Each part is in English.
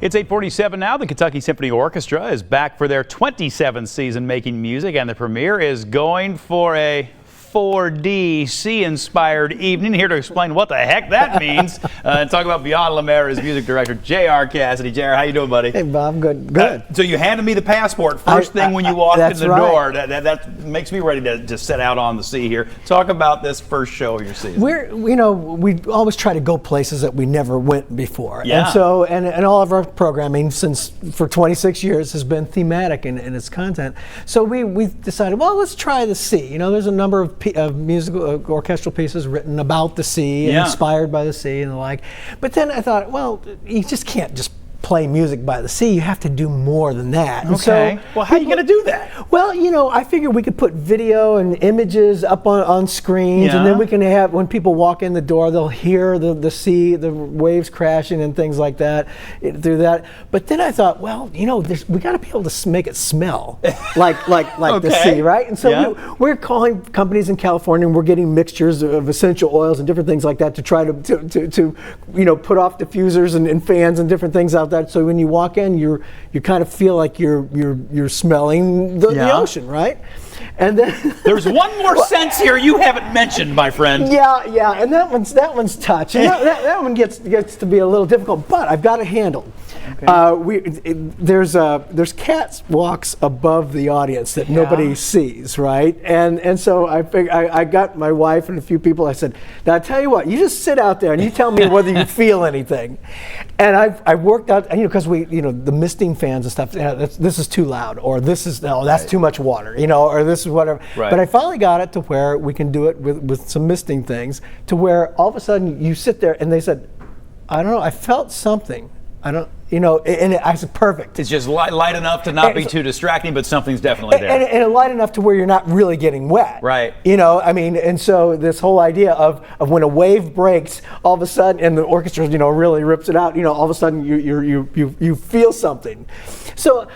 It's 8:47 now. The Kentucky Symphony Orchestra is back for their 27th season making music, and the premiere is going for a 4D sea-inspired evening. Here to explain what the heck that means and talk about Beyond La Mer is music director JR Cassidy. JR, how you doing, buddy? Hey, Bob. Good. So you handed me the passport first thing when you walked in the door. Right. That makes me ready to set out on the sea here. Talk about this first show of your season. We always try to go places that we never went before. Yeah. And so, and all of our programming for 26 years has been thematic in its content. So we decided, well, let's try the sea. You know, there's a number of musical orchestral pieces written about the sea and inspired by the sea and the like. But then I thought, well, you just can't just play music by the sea. You have to do more than that. Okay. So, well, how are you going to do that? Well, you know, I figured we could put video and images up on screens, and then we can have, when people walk in the door, they'll hear the sea, the waves crashing and things like that through that. But then I thought, well, you know, we got to be able to make it smell like the sea, right? And so we're calling companies in California, and we're getting mixtures of essential oils and different things like that to try to you know, put off diffusers and fans and different things out there. So when you walk in, you kind of feel like you're smelling the ocean, right? And then there's one more sense here you haven't mentioned, my friend. Yeah, and that one's touch, and that one gets to be a little difficult, but I've got it handled. Okay. There's catwalks above the audience that nobody sees, right? And so I got my wife and a few people. I said, now I tell you what, you just sit out there and you tell me whether you feel anything. And I worked out, you know, because the misting fans and stuff. This is too loud, or that's too much water, you know, or this is whatever. Right. But I finally got it to where we can do it with some misting things, to where all of a sudden you sit there and they said, I don't know, I felt something. I don't, you know, and I said, perfect. It's just light enough to not be too distracting, but something's definitely there. And light enough to where you're not really getting wet. Right. You know, I mean, and so this whole idea of when a wave breaks, all of a sudden, and the orchestra, you know, really rips it out, you know, all of a sudden you feel something. So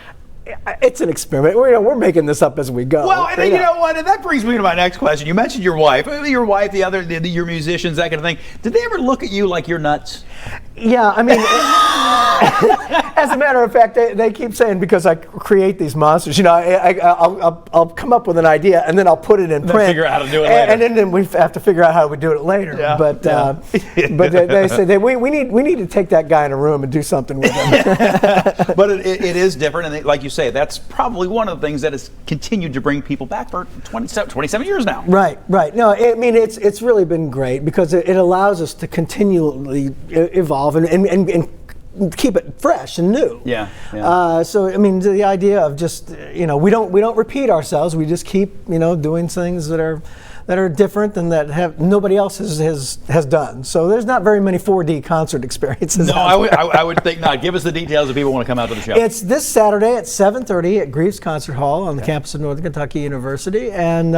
it's an experiment. We're making this up as we go. Well, and you know what? And that brings me to my next question. You mentioned your wife, your musicians, that kind of thing. Did they ever look at you like you're nuts? Yeah, I mean, as a matter of fact, they keep saying, because I create these monsters, you know, I'll come up with an idea and then I'll put it in print. Figure out how to do it later. And then we have to figure out how we do it later. Yeah, but they say we need to take that guy in a room and do something with him. But it is different, and like you say, that's probably one of the things that has continued to bring people back for 27 years now. Right. No, I mean, it's really been great, because it allows us to continually evolve and keep it fresh and new. Yeah. So I mean, the idea of just, you know, we don't repeat ourselves. We just keep, you know, doing things that are different and that nobody else has done. So there's not very many 4D concert experiences. No, I would think not. Give us the details if people want to come out to the show. It's this Saturday at 7:30 at Greaves Concert Hall on the campus of Northern Kentucky University, and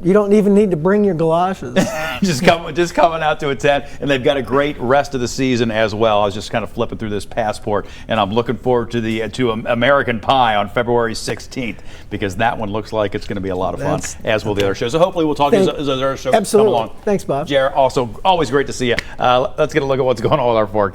you don't even need to bring your galoshes. just coming out to attend, and they've got a great rest of the season as well. I was just kind of flipping through this passport, and I'm looking forward to American Pie on February 16th, because that one looks like it's going to be a lot of fun, as will the other shows. So hopefully we'll talk as our show come along. Thanks, Bob. JR, also always great to see you. Let's get a look at what's going on with our forecast.